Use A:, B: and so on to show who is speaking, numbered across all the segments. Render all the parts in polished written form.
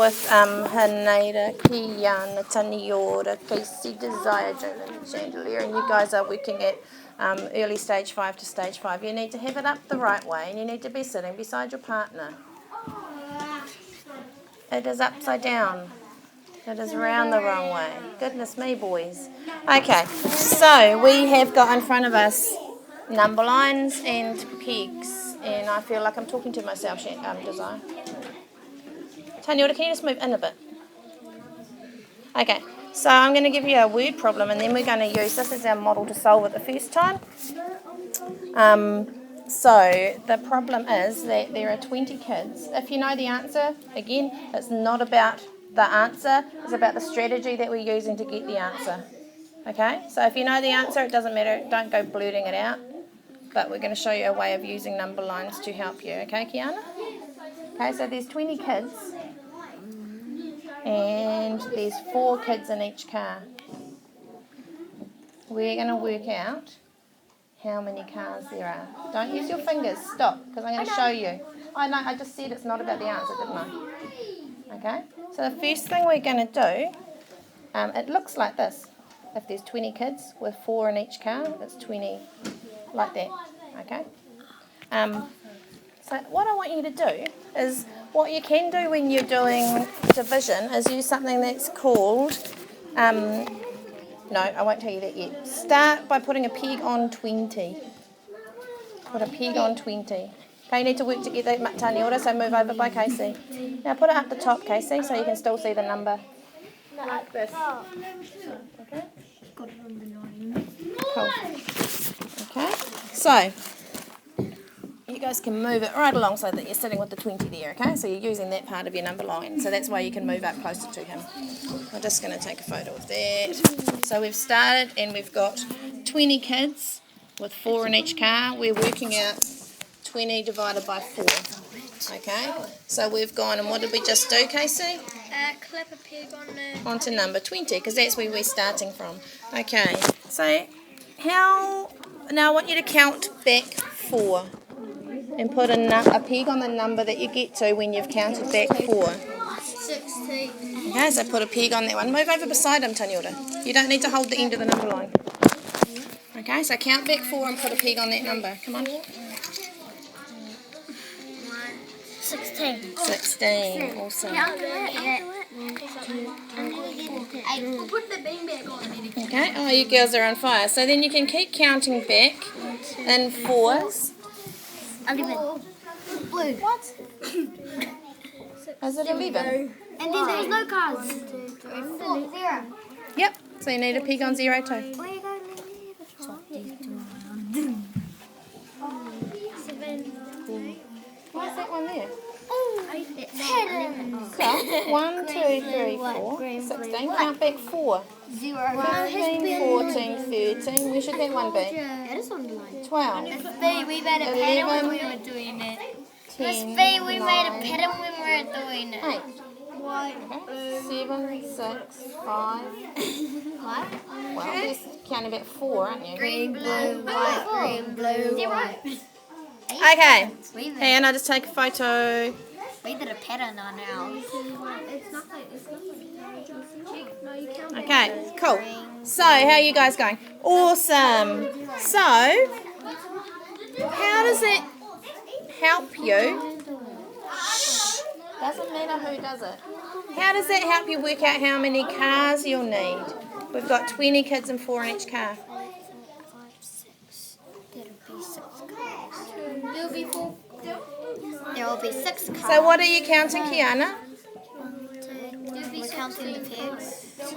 A: With Haneida, Kiana, Taniora, Casey, Desire, Chandelier, and you guys are working at early stage 5 to stage 5. You need to have it up the right way and you need to be sitting beside your partner. It is upside down. It is round the wrong way. Goodness me, boys. Okay, so we have got in front of us number lines and pegs, and I feel like I'm talking to myself, Desire. Taniora, can you just move in a bit? Okay, so I'm going to give you a word problem and then we're going to use this as our model to solve it the first time. So the problem is that there are 20 kids. If you know the answer, again, it's not about the answer, it's about the strategy that we're using to get the answer. Okay, so if you know the answer, it doesn't matter, don't go blurting it out, but we're going to show you a way of using number lines to help you. Okay, Kiana? Okay, so there's 20 kids. And there's 4 kids in each car. We're going to work out how many cars there are. Don't use your fingers, stop, because I'm going to show you. I know, I just said it's not about the answer, didn't I? Okay, so the first thing we're going to do, it looks like this. If there's 20 kids with 4 in each car, it's 20 like that. Okay? So what I want you to do is, what you can do when you're doing division is use something that's called, no, I won't tell you that yet. Start by putting a peg on 20. Put a peg on 20. Okay, you need to work together, Taniora, so move over by Casey. Now put it up the top, Casey, so you can still see the number. Like this. Okay? Cool. Okay, so you guys can move it right along so that you're sitting with the 20 there, okay? So you're using that part of your number line. So that's why you can move up closer to him. I'm just going to take a photo of that. So we've started and we've got 20 kids with 4 in each car. We're working out 20 divided by 4. Okay? So we've gone, and what did we just do, Casey?
B: Clip a peg on the...
A: Onto number 20, because that's where we're starting from. Okay, so how... Now I want you to count back 4. And put a peg on the number that you get to when you've counted back 4.
B: 16.
A: Okay, so put a peg on that one. Move over beside him, Taniora. You don't need to hold the end of the number line. Okay, so count back 4 and put a peg on that number. Come on.
B: 16.
A: 16. Awesome.
B: Put the beanbag on.
A: Okay, oh, you girls are on fire. So then you can keep counting back in 4s.
B: 11. Blue.
A: What? Is it 11?
B: And then there's no cars. 0.
A: Yep, so you need a peg on 0 too.
B: Where you going? 7.
A: Why's that one there?
B: Oh, 10.
A: So, 1, 2, 3, 4, 16. Count back 4.
B: 0.
A: 13, 14, 13. Where should that one be?
B: It is on the line.
A: 12.
B: Miss B, we made a pattern when we were doing it. Miss
A: 10,
B: B, we
A: 9,
B: made a pattern when we were doing it.
A: 8.
B: Why?
A: Okay. 7, 6, 5.
B: What?
A: Well, you're counting about 4, aren't you?
B: Green, blue, white, green, blue, 0.
A: Okay.
B: We
A: Hey, and I'll just take a photo.
B: did a pattern on ours.
A: Okay, cool. So, how are you guys going? Awesome. So, how does it help you? Shh. Doesn't matter who does it. How does that help you work out how many cars you'll need? We've got 20 kids and 4 in each car.
B: There will be 6 cars.
A: So what are you counting, Kiana?
B: We're counting the pigs. 2,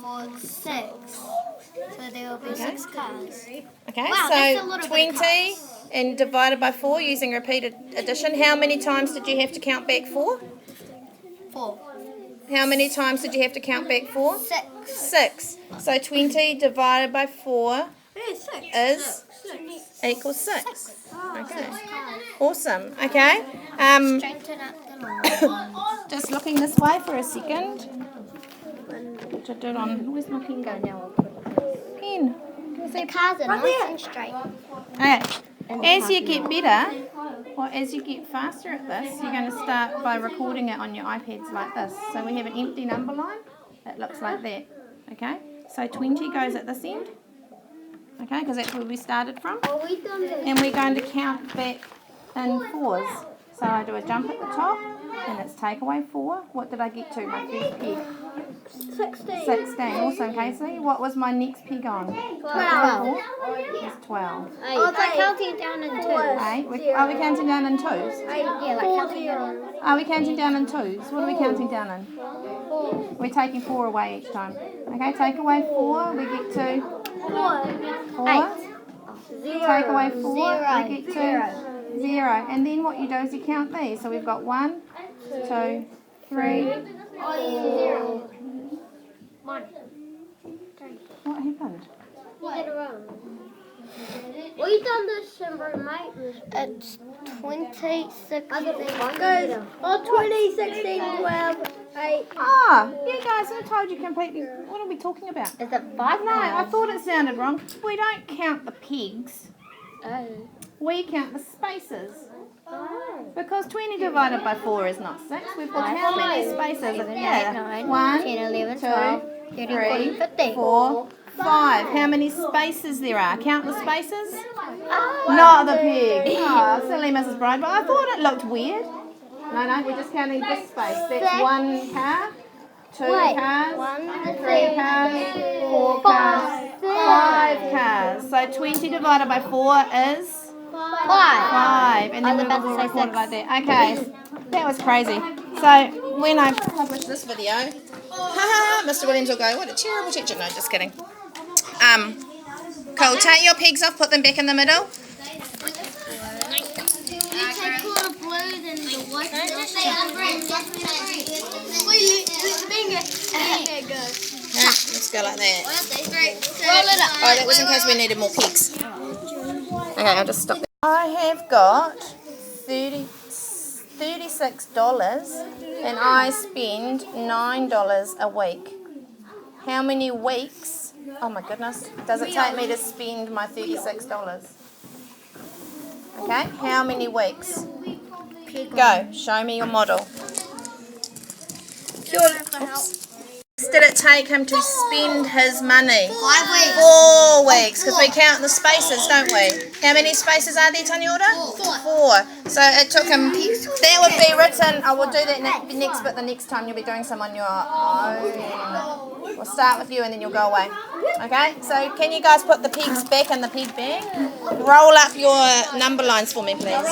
B: 4, 6. So there will be 6 cars.
A: Okay,
B: Wow, that's a
A: so
B: little bit
A: 20
B: of cars.
A: and divided by 4 using repeated addition. How many times did you have to count back 4?
B: 4.
A: How many times did you have to count back 4?
B: 6.
A: 6. So 20 divided by 4 is equals 6. Okay. Awesome. Okay.
B: Straighten up the line.
A: Just looking this way for a second. To do it on. Where's my pen go now? Pen.
B: The cars are nice and straight.
A: Okay. As you get better, Well, as you get faster at this, you're going to start by recording it on your iPads like this. So we have an empty number line. It looks like that. Okay? So 20 goes at this end. Okay? Because that's where we started from. And we're going to count back in 4s. So I do a jump at the top, and it's take away 4. What did I get to? My first peg. 16. Awesome, Casey. What was my next peg on?
B: 12.
A: It's 12.
B: Oh, it's like counting down in 2.
A: 8. Are we counting down in 2s?
B: Yeah, like counting down.
A: Are we counting down in 2s? What are we counting down in?
B: 4.
A: We're taking 4 away each time. Okay, take away 4, we get to 4.
B: 0.
A: Take away 4, we get to 0. And then what you do is you count these. So we've got 1, 2, 3. What happened?
B: We done this number, mate. It's 2016. Oh, 2016, 12, 8.
A: Ah, you guys, I told you completely. What are we talking about?
B: Is it 5
A: No, I thought it sounded wrong. We don't count the pegs.
B: Oh.
A: We count the spaces. Because 20 divided by 4 is not 6. We've got how many spaces? Yeah. 1,
B: 10, 11,
A: 2,
B: 12, 13, 14, 15.
A: 4, 5. How many spaces there are? Count the spaces?
B: Oh.
A: Not the pig. Oh, silly Mrs. Bride. But I thought it looked weird. No, we're just counting this space. That's 1 car, 2 cars, 3 cars, 4 cars, 5 cars. So 20 divided by 4 is 5. And then we're going to record it like that. Okay, that was crazy. So when I publish this video, Mr. Williams will go, what a terrible teacher. No, just kidding. Cole, take your pegs off, put them back in the middle. Let's go like that.
B: Roll it up.
A: Oh, that was in case we needed more pegs. Okay, I'll just stop there. I have got $36 and I spend $9 a week. How many weeks, oh my goodness, does it take me to spend my $36? Okay, how many weeks? Go, show me your model. Oops. Did it take him to spend his money?
B: 5 weeks.
A: 4 weeks, because we count the spaces, don't we? How many spaces are there, Taniora? 4. So it took him, that would be written, I will do that next, but the next time you'll be doing some on your own. We'll start with you and then you'll go away. Okay, so can you guys put the pegs back in the peg bag? Roll up your number lines for me, please.